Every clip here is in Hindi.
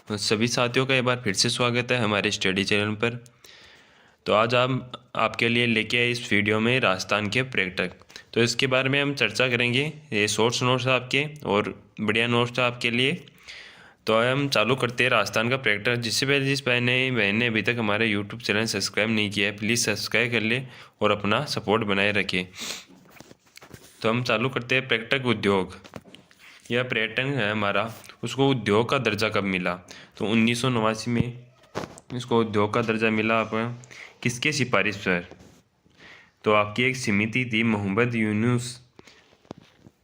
सभी साथियों का एक बार फिर से स्वागत है हमारे स्टडी चैनल पर। तो आज हम आपके लिए लेके आए इस वीडियो में राजस्थान के पर्यटक। तो इसके बारे में हम चर्चा करेंगे। ये शॉर्ट्स नोट्स आपके और बढ़िया नोट्स आपके लिए। तो हम चालू करते हैं राजस्थान का पर्यटक। जिस बहन ने अभी तक हमारे यूट्यूब चैनल सब्सक्राइब नहीं किया है, प्लीज़ सब्सक्राइब कर ले और अपना सपोर्ट बनाए रखें। तो हम चालू करते हैं पर्यटक उद्योग। यह पर्यटन है हमारा, उसको उद्योग का दर्जा कब मिला? तो 1989 में इसको उद्योग का दर्जा मिला। आप किसके सिफारिश पर? तो आपकी एक समिति थी, मोहम्मद यूनुस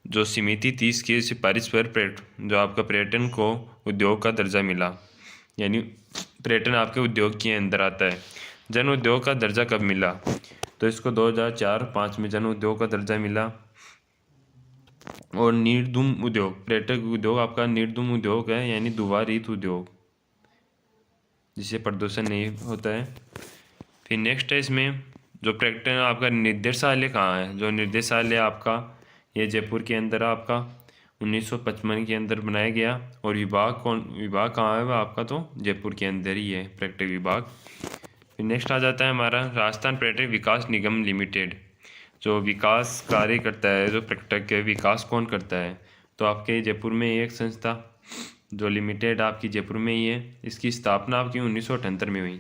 जो समिति थी, इसकी सिफारिश पर जो आपका पर्यटन को उद्योग का दर्जा मिला। यानी पर्यटन आपके उद्योग के अंदर आता है। जन उद्योग का दर्जा कब मिला? तो इसको 2004-05 में जन उद्योग का दर्जा मिला। और निर्दुम उद्योग, पर्यटक उद्योग आपका निर्दुम उद्योग है, यानी धुआं रहित उद्योग जिससे प्रदूषण नहीं होता है। फिर नेक्स्ट है इसमें जो पर्यटन आपका निर्देशालय कहाँ है? जो निर्देशालय आपका ये जयपुर के अंदर आपका 1955 के अंदर बनाया गया। और विभाग कहाँ है? वह आपका तो जयपुर के अंदर ही है, पर्यटक विभाग। फिर नेक्स्ट आ जाता है हमारा राजस्थान पर्यटक विकास निगम लिमिटेड। जो विकास कार्य करता है, जो पर्यटक के विकास कौन करता है? तो आपके जयपुर में एक संस्था जो लिमिटेड आपकी जयपुर में ही है। इसकी स्थापना आपकी 1978 में हुई।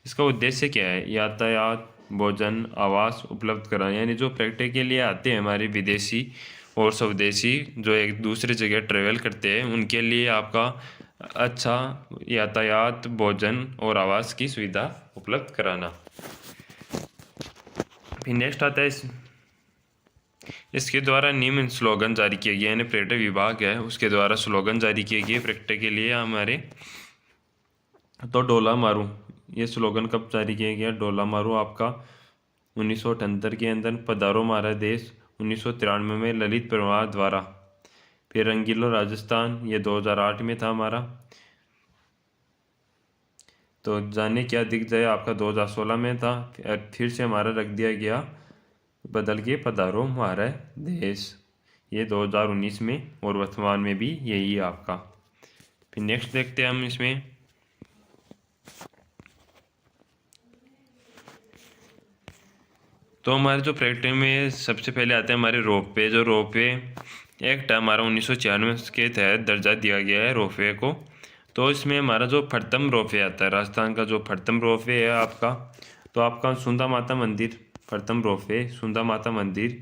इसका उद्देश्य क्या है? यातायात, भोजन, आवास उपलब्ध कराना। यानी जो पर्यटक के लिए आते हैं हमारे विदेशी और स्वदेशी जो एक दूसरे जगह ट्रेवल करते हैं, उनके लिए आपका अच्छा यातायात, भोजन और आवास की सुविधा उपलब्ध कराना। फिर नेक्स्ट आता है इसके द्वारा निम्न स्लोगन जारी किए गए। यानी पर्यटक विभाग है, उसके द्वारा स्लोगन जारी किए गए पर्यटक के लिए हमारे। तो डोला मारू, ये स्लोगन कब जारी किया गया? डोला मारू आपका 1978 के अंदर। पधारो हमारा देश 1993 में ललित परिवार द्वारा। फिर रंगीलो राजस्थान, ये 2008 में था हमारा। तो जाने क्या दिख जाए आपका 2016 में था। फिर से हमारा रख दिया गया बदल के पधारो हमारा देश, ये 2019 में। और वर्तमान में भी यही है आपका। फिर नेक्स्ट देखते हैं हम इसमें। तो हमारे जो पर्यटन में सबसे पहले आते हैं हमारे रोपवे। जो रोपवे एक्ट है हमारा 1996 के तहत दर्जा दिया गया है रोपवे को। तो इसमें हमारा जो फरतम रोपवे आता है, राजस्थान का जो फरतम रोपवे है आपका, तो आपका सुंदा माता मंदिर, फरतम रोपवे सुंदा माता मंदिर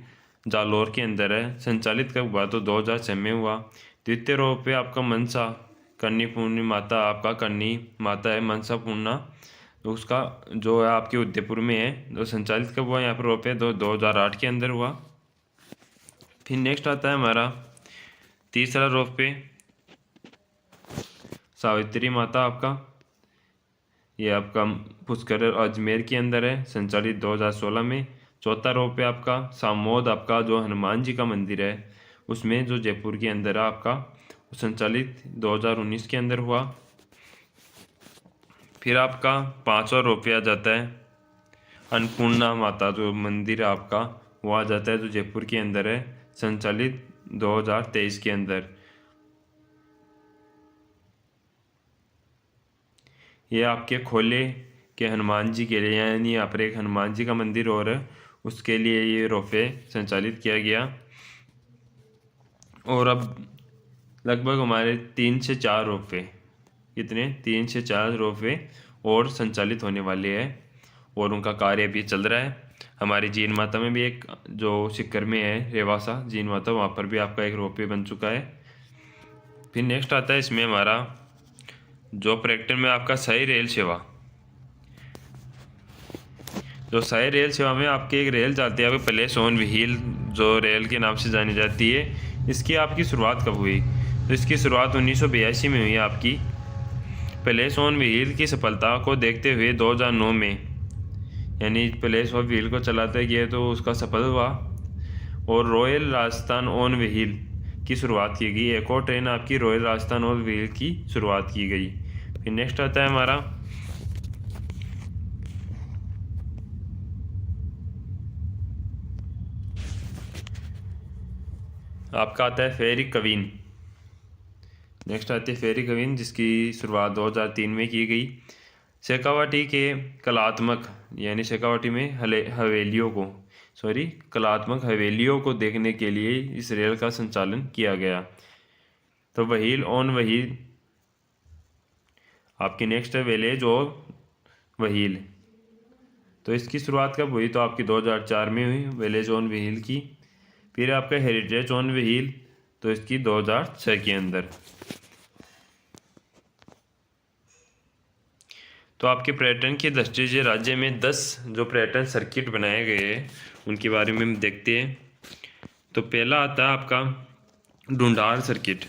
जालोर के अंदर है। संचालित कब हुआ? तो 2006 में हुआ। द्वितीय रोपवे आपका मनसा करनी पूर्णी माता, आपका करनी माता है मनसा पूर्णा, तो उसका जो है आपके उदयपुर में है। जो संचालित कब हुआ यहाँ पर रोपवे? 2008 के अंदर हुआ। फिर नेक्स्ट आता है हमारा तीसरा रोपवे सावित्री माता आपका, ये आपका पुष्कर अजमेर के अंदर है, संचालित 2016 में। चौथा रोपवे आपका सामोद, आपका जो हनुमान जी का मंदिर है उसमें, जो जयपुर के अंदर है आपका, संचालित 2019 के अंदर हुआ। फिर आपका पांचवा रोपवे आ जाता है अन्नपूर्णा माता, जो मंदिर है आपका वो आ जाता है, जो जयपुर के अंदर है, संचालित 2023 के अंदर। ये आपके खोले के हनुमान जी के लिए, यानी यहाँ पर एक हनुमान जी का मंदिर और है, उसके लिए ये रोपवे संचालित किया गया। और अब लगभग हमारे 3 से 4 रोपवे, कितने? 3 से 4 रोपवे और संचालित होने वाले हैं और उनका कार्य भी चल रहा है। हमारी जीन माता में भी एक जो सिक्कर में है रेवासा जीन माता, वहाँ पर भी आपका एक रोपवे बन चुका है। फिर नेक्स्ट आता है इसमें हमारा जो पर्यटन में आपका सही रेल सेवा। जो सही रेल सेवा में आपकी एक रेल जाती है आपकी प्लेस ऑन व्हील, जो रेल के नाम से जानी जाती है। इसकी आपकी शुरुआत कब हुई? तो इसकी शुरुआत 1982 में हुई आपकी। प्लेस ऑन व्हील की सफलता को देखते हुए 2009 में, यानी प्लेस ऑफ व्हील को चलाते गए तो उसका सफल हुआ, और रॉयल राजस्थान ऑन व्हील की शुरुआत की गई। एक और ट्रेन आपकी रॉयल राजस्थान ऑन व्हील की शुरुआत की गई। फिर नेक्स्ट आता है हमारा आपका आता है फेरी कवीन। नेक्स्ट आती है फेरी कवीन, जिसकी शुरुआत 2003 में की गई। शेखावाटी के कलात्मक यानी शेखावाटी में कलात्मक हवेलियों को देखने के लिए इस रेल का संचालन किया गया। तो व्हील ऑन व्हील आपकी नेक्स्ट है विलेज और व्हील। तो इसकी शुरुआत कब हुई? तो आपकी 2004 में हुई विलेज ऑन व्हील की। फिर आपका हेरिटेज ऑन व्हील, तो इसकी 2006 के अंदर। तो आपके पर्यटन की दृष्टि से राज्य में 10 जो पर्यटन सर्किट बनाए गए हैं उनके बारे में हम देखते हैं। तो पहला आता है आपका ढूंढार सर्किट।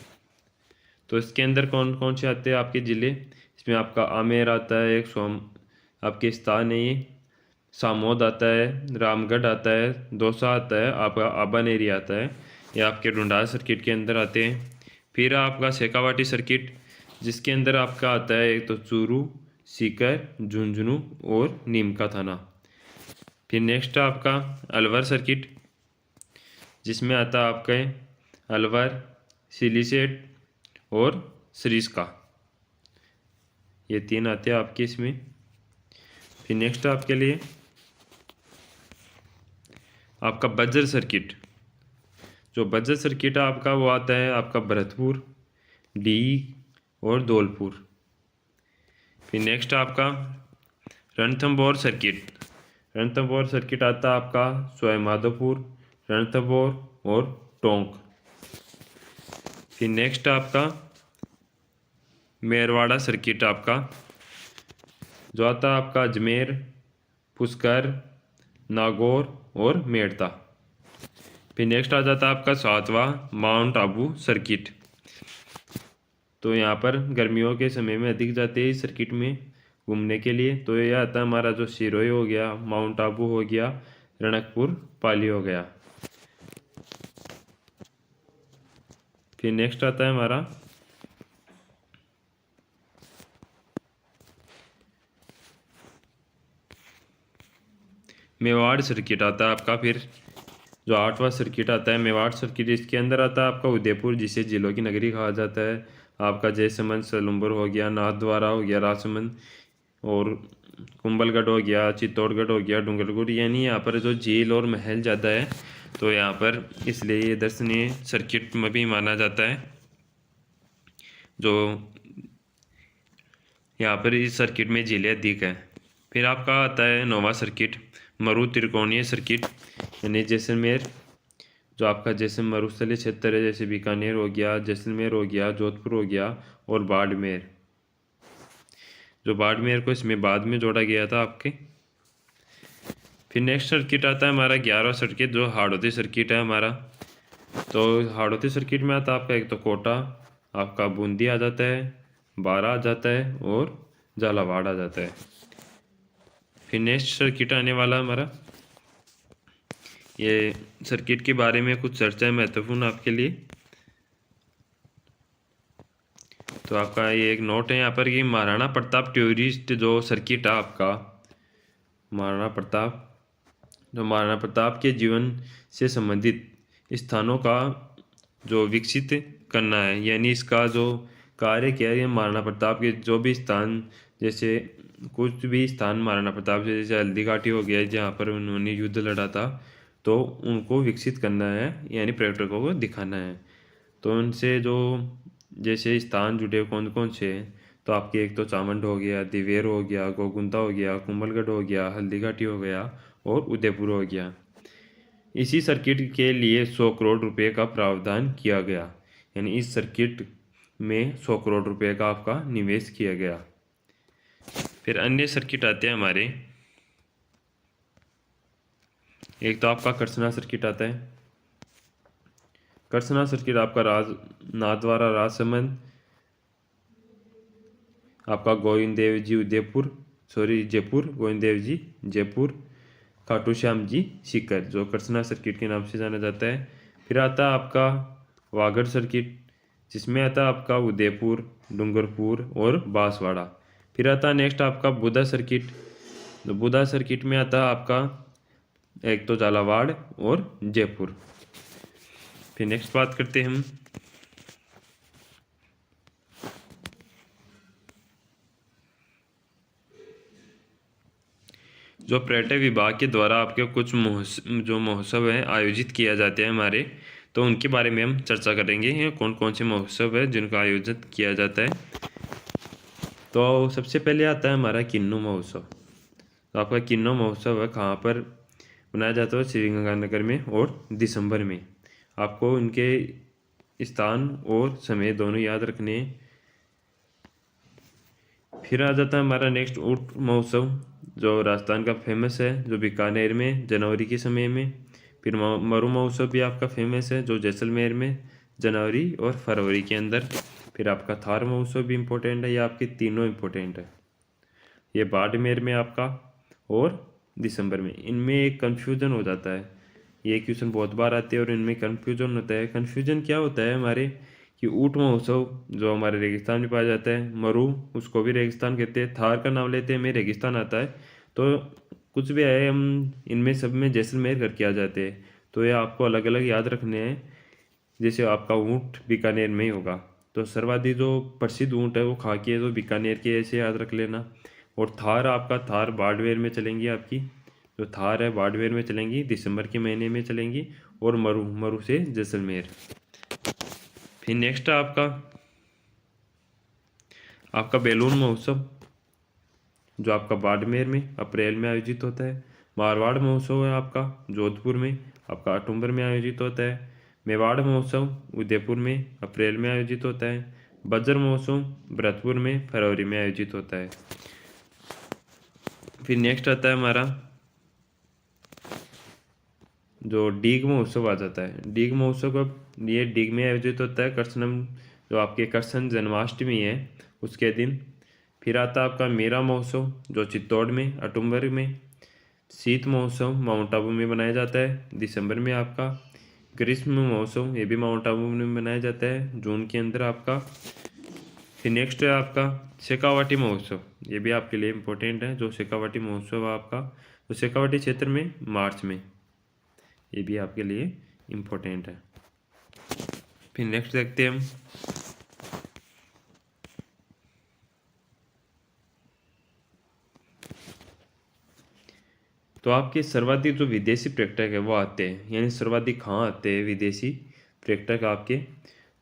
तो इसके अंदर कौन कौन से आते हैं आपके ज़िले? इसमें आपका आमेर आता है, एक आपके स्थान है ये, सामोद आता है, रामगढ़ आता है, दौसा आता है, आपका आबानेरी आता है। ये आपके ढूंढार सर्किट के अंदर आते हैं। फिर आपका शेखावाटी सर्किट, जिसके अंदर आपका आता है एक तो चूरू, सीकर, झुंझुनू और नीम का थाना। फिर नेक्स्ट आपका अलवर सर्किट, जिसमें आता है आपका अलवर, सिलीसेट और सरिस्का। ये 3 आते हैं आपके इसमें। फिर नेक्स्ट आपके लिए आपका बज्र सर्किट। जो बज्र सर्किट है आपका वो आता है आपका भरतपुर, डी और धौलपुर। फिर नेक्स्ट आपका रणथंभौर सर्किट। रणथंभौर सर्किट आता है आपका सवाईमाधोपुर, रणथंभौर और टोंक। फिर नेक्स्ट आपका मेरवाड़ा सर्किट आपका जो आता है आपका अजमेर, पुष्कर, नागौर और मेड़ता। फिर नेक्स्ट आ जाता है आपका 7वां माउंट आबू सर्किट। तो यहाँ पर गर्मियों के समय में अधिक जाते हैं इस सर्किट में घूमने के लिए। तो यह आता है हमारा जो सिरोही हो गया, माउंट आबू हो गया, रणकपुर पाली हो गया। फिर नेक्स्ट आता है हमारा मेवाड़ सर्किट आता है आपका। फिर जो 8वां सर्किट आता है मेवाड़ सर्किट, इसके अंदर आता है आपका उदयपुर, जिसे जिलों की नगरी कहा जाता है। आपका जयसमंद, सलुम्बर हो गया, नाथद्वारा हो गया, राजसमंद और कुंभलगढ़ हो गया, चित्तौड़गढ़ हो गया, डूंगरपुर। यानी यहाँ पर जो झील और महल ज़्यादा है तो यहाँ पर इसलिए ये दर्शनीय सर्किट में भी माना जाता है। जो यहाँ पर इस सर्किट में झीलें अधिक है। फिर आपका आता है 9वां सर्किट मरु त्रिकोणीय सर्किट, यानी जैसलमेर। जो आपका जैसलमेर मरुस्थलीय क्षेत्र है, जैसे बीकानेर हो गया, जैसलमेर हो गया, जोधपुर हो गया और बाड़मेर। जो बाड़मेर को इसमें बाद में जोड़ा गया था आपके। फिर नेक्स्ट सर्किट आता है हमारा 11वां सर्किट, जो हाड़ौती सर्किट है हमारा। तो हाड़ौती सर्किट में आता है आपका एक तो कोटा, आपका बूंदी आ जाता है, बारा आ जाता है और झालावाड़ आ जाता है। फिर नेक्स्ट सर्किट आने वाला हमारा, ये सर्किट के बारे में कुछ चर्चा है महत्वपूर्ण आपके लिए। तो आपका ये एक नोट है यहाँ पर कि महाराणा प्रताप टूरिस्ट जो सर्किट है आपका, महाराणा प्रताप के जीवन से संबंधित स्थानों का जो विकसित करना है, यानी इसका जो कार्य किया है महाराणा प्रताप के जो भी स्थान, जैसे कुछ भी स्थान महाराणा प्रताप से, जैसे हल्दी घाटी हो गया जहाँ पर उन्होंने युद्ध लड़ा था, तो उनको विकसित करना है, यानी पर्यटकों को दिखाना है। तो उनसे जो जैसे स्थान जुड़े कौन कौन से हैं, तो आपके एक तो चामंड हो गया, दिवेर हो गया, गोगुंता हो गया, कुंभलगढ़ हो गया, हल्दी घाटी हो गया और उदयपुर हो गया। इसी सर्किट के लिए 100 करोड़ रुपए का प्रावधान किया गया, यानी इस सर्किट में 100 करोड़ रुपए का आपका निवेश किया गया। फिर अन्य सर्किट आते हैं हमारे, एक तो आपका करसना सर्किट आता है। करसना सर्किट आपका नाथद्वारा, राजसमंद, आपका गोविंद देव जी जयपुर, गोविंद देव जी जयपुर, खाटू श्याम जी सीकर, जो करसना सर्किट के नाम से जाना जाता है। फिर आता है आपका वागड़ सर्किट, जिसमें आता है आपका उदयपुर, डूंगरपुर और बांसवाड़ा। फिर आता है नेक्स्ट आपका बुधा सर्किट। तो बुधा सर्किट में आता है आपका एक तो झालावाड़ और जयपुर। फिर नेक्स्ट बात करते हैं हम जो पर्यटन विभाग के द्वारा आपके कुछ जो महोत्सव हैं आयोजित किया जाते हैं हमारे, तो उनके बारे में हम चर्चा करेंगे। ये कौन कौन से महोत्सव है जिनका आयोजित किया जाता है। तो सबसे पहले आता है हमारा किन्नू महोत्सव। तो आपका किन्नौ महोत्सव है कहाँ पर मनाया जाता है? श्रीगंगानगर में, और दिसंबर में। आपको उनके स्थान और समय दोनों याद रखने हैं। फिर आ जाता है हमारा नेक्स्ट ऊंट महोत्सव, जो राजस्थान का फेमस है, जो बीकानेर में जनवरी के समय में। फिर मरु महोत्सव भी आपका फेमस है, जो जैसलमेर में जनवरी और फरवरी के अंदर। फिर आपका थार महोत्सव भी इम्पोर्टेंट है, ये आपके तीनों इम्पोर्टेंट है। ये बाड़मेर में आपका और दिसंबर में। इनमें एक कन्फ्यूज़न हो जाता है, ये क्वेश्चन बहुत बार आते हैं और इनमें कन्फ्यूज़न होता है। कन्फ्यूज़न क्या होता है हमारे कि ऊँट महोत्सव जो हमारे रेगिस्तान में पाया जाता है, मरु उसको भी रेगिस्तान कहते हैं, थार का नाम लेते हैं में रेगिस्तान आता है। तो कुछ भी है, हम इनमें सब में जैसलमेर करके आ जाते हैं। तो ये आपको अलग अलग याद रखने हैं। जैसे आपका ऊँट बीकानेर में ही होगा, तो सर्वाधिक जो प्रसिद्ध ऊँट है वो खाकी है, तो बीकानेर के ऐसे याद रख लेना। और थार, आपका थार बाड़मेर में चलेंगी, आपकी जो थार है बाड़मेर में चलेंगी, दिसंबर के महीने में चलेंगी। और मरु, मरु से जैसलमेर। फिर नेक्स्ट है आपका बैलून महोत्सव, जो आपका बाड़मेर में अप्रैल में आयोजित होता है। मारवाड़ महोत्सव है आपका जोधपुर में, आपका अक्टूबर में आयोजित होता है। मेवाड़ महोत्सव उदयपुर में अप्रैल में आयोजित होता है। बज्र महोत्सव भरतपुर में फरवरी में आयोजित होता है। फिर नेक्स्ट आता है हमारा जो डीग महोत्सव आ जाता है। डीग महोत्सव कब? ये डीग में आयोजित होता है कृष्णम, जो आपके कृष्ण जन्माष्टमी है उसके दिन। फिर आता है आपका मेरा महोत्सव, जो चित्तौड़ में अक्टूबर में। शीत महोत्सव माउंट आबू में मनाया जाता है दिसंबर में आपका। ग्रीष्म महोत्सव ये भी माउंट आबू में मनाया जाता है जून के अंदर आपका। फिर नेक्स्ट है आपका शेखावाटी महोत्सव, ये भी आपके लिए इम्पोर्टेंट है। जो शेखावाटी महोत्सव है आपका, तो शेखावाटी क्षेत्र में मार्च में, ये भी आपके लिए इम्पोर्टेंट है। फिर नेक्स्ट देखते हैं हम तो आपके सर्वाधिक जो विदेशी पर्यटक है वो आते हैं, यानी सर्वाधिक कहाँ आते हैं विदेशी पर्यटक आपके?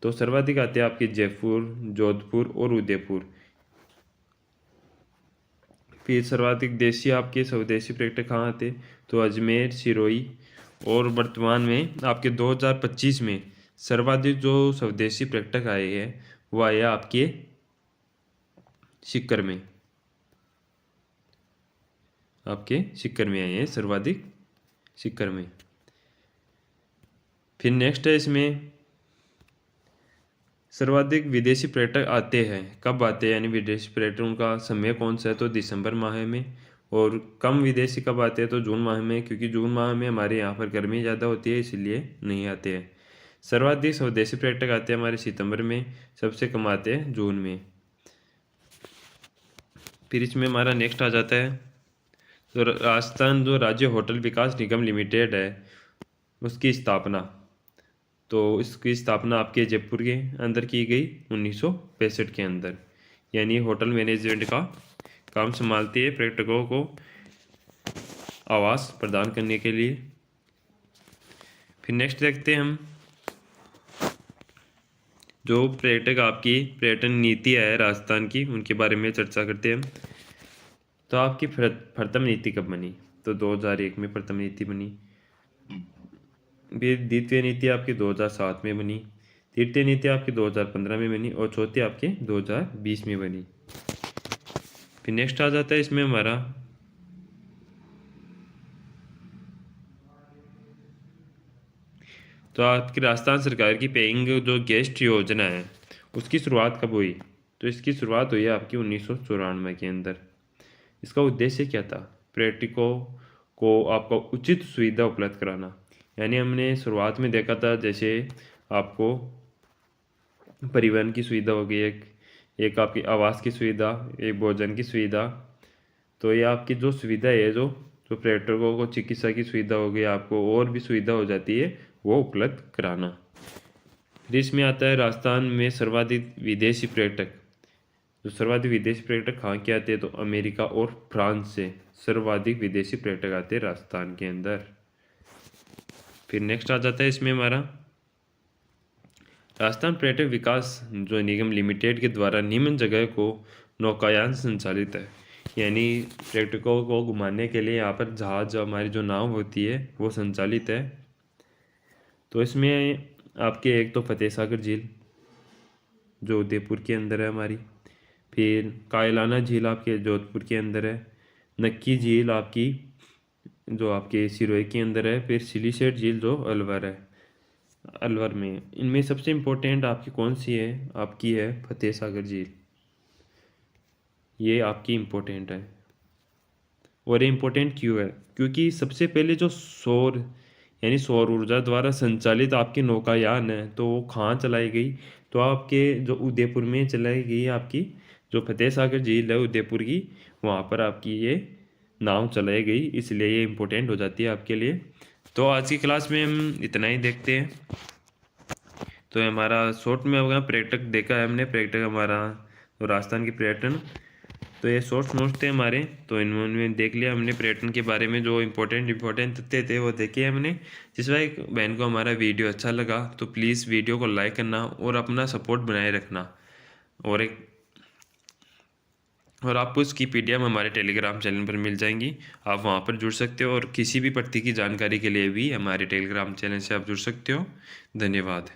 तो सर्वाधिक आते हैं आपके जयपुर, जोधपुर और उदयपुर। फिर सर्वाधिक देशी आपके स्वदेशी पर्यटक कहाँ आते? तो अजमेर, सिरोही। और वर्तमान में आपके 2025 में सर्वाधिक जो स्वदेशी पर्यटक आए हैं वो आए आपके सीकर में, आपके सीकर में आए हैं सर्वाधिक, सीकर में। फिर नेक्स्ट है इसमें सर्वाधिक विदेशी पर्यटक आते हैं कब आते हैं, यानी विदेशी पर्यटकों का समय कौन सा है? तो दिसंबर माह में। और कम विदेशी कब आते हैं? तो जून माह में, क्योंकि जून माह में हमारे यहाँ पर गर्मी ज़्यादा होती है इसलिए नहीं आते हैं। सर्वाधिक स्वदेशी पर्यटक आते हैं हमारे सितंबर में, सबसे कम आते हैं जून में। फिर इसमें हमारा नेक्स्ट आ जाता है तो राजस्थान जो राज्य होटल विकास निगम लिमिटेड है उसकी स्थापना। तो इसकी स्थापना आपके जयपुर के अंदर की गई 1965 के अंदर, यानी होटल मैनेजमेंट का काम संभालती है पर्यटकों को आवास प्रदान करने के लिए। फिर नेक्स्ट देखते हैं हम जो पर्यटक आपकी पर्यटन नीति है राजस्थान की, उनके बारे में चर्चा करते हैं हम। तो आपकी प्रथम नीति कब बनी? तो 2001 में प्रथम नीति बनी। फिर द्वितीय नीति आपकी 2007 में बनी। तृतीय नीति आपकी 2015 में बनी और चौथी आपके 2020 में बनी। फिर नेक्स्ट आ जाता है इसमें हमारा तो आपकी राजस्थान सरकार की पेइंग जो गेस्ट योजना है उसकी शुरुआत कब हुई? तो इसकी शुरुआत हुई है आपकी 1994 के अंदर। इसका उद्देश्य क्या था? पर्यटकों को आपका उचित सुविधा उपलब्ध कराना। यानी हमने शुरुआत में देखा था जैसे आपको परिवहन की सुविधा हो गई, एक आपकी आवास की सुविधा, एक भोजन की सुविधा। तो ये आपकी जो सुविधा है, जो जो पर्यटकों को चिकित्सा की सुविधा हो गई, आपको और भी सुविधा हो जाती है वो उपलब्ध कराना। फिर इसमें आता है राजस्थान में सर्वाधिक विदेशी पर्यटक जो सर्वाधिक विदेशी पर्यटक कहाँ के आते हैं, तो अमेरिका और फ्रांस से सर्वाधिक विदेशी पर्यटक आते हैं राजस्थान के अंदर। फिर नेक्स्ट आ जाता है इसमें हमारा राजस्थान पर्यटक विकास जो निगम लिमिटेड के द्वारा निम्न जगह को नौकायान संचालित है, यानी पर्यटकों को घुमाने के लिए यहाँ पर जहाज हमारी जो नाव होती है वो संचालित है। तो इसमें आपके एक तो फतेह सागर झील जो उदयपुर के अंदर है हमारी, फिर कायलाना झील आपके जोधपुर के अंदर है, नक्की झील आपकी जो आपके सिरोही के अंदर है, फिर सिलीसेट झील जो अलवर है, अलवर में। इनमें सबसे इम्पोर्टेंट आपकी कौन सी है, आपकी है फतेह सागर झील, ये आपकी इम्पोर्टेंट है। और ये इम्पोर्टेंट क्यों है, क्योंकि सबसे पहले जो सौर यानी सौर ऊर्जा द्वारा संचालित आपकी नौकायान है तो वो कहाँ चलाई गई, तो आपके जो उदयपुर में चलाई गई आपकी जो फतेह सागर झील है उदयपुर की, वहाँ पर आपकी ये नाव चलाई गई, इसलिए ये इम्पोर्टेंट हो जाती है आपके लिए। तो आज की क्लास में हम इतना ही देखते हैं। तो हमारा शॉर्ट में होगा पर्यटक देखा है हमने, पर्यटक हमारा तो राजस्थान की पर्यटन, तो ये शॉर्ट्स नोट्स थे हमारे, तो इनमें देख लिया हमने पर्यटन के बारे में जो इम्पोर्टेंट तथ्य थे वो देखे हमने। जिस भाई बहन को हमारा वीडियो अच्छा लगा तो प्लीज़ वीडियो को लाइक करना और अपना सपोर्ट बनाए रखना। और आपको इसकी PDF हमारे टेलीग्राम चैनल पर मिल जाएंगी, आप वहाँ पर जुड़ सकते हो और किसी भी भर्ती की जानकारी के लिए भी हमारे टेलीग्राम चैनल से आप जुड़ सकते हो। धन्यवाद।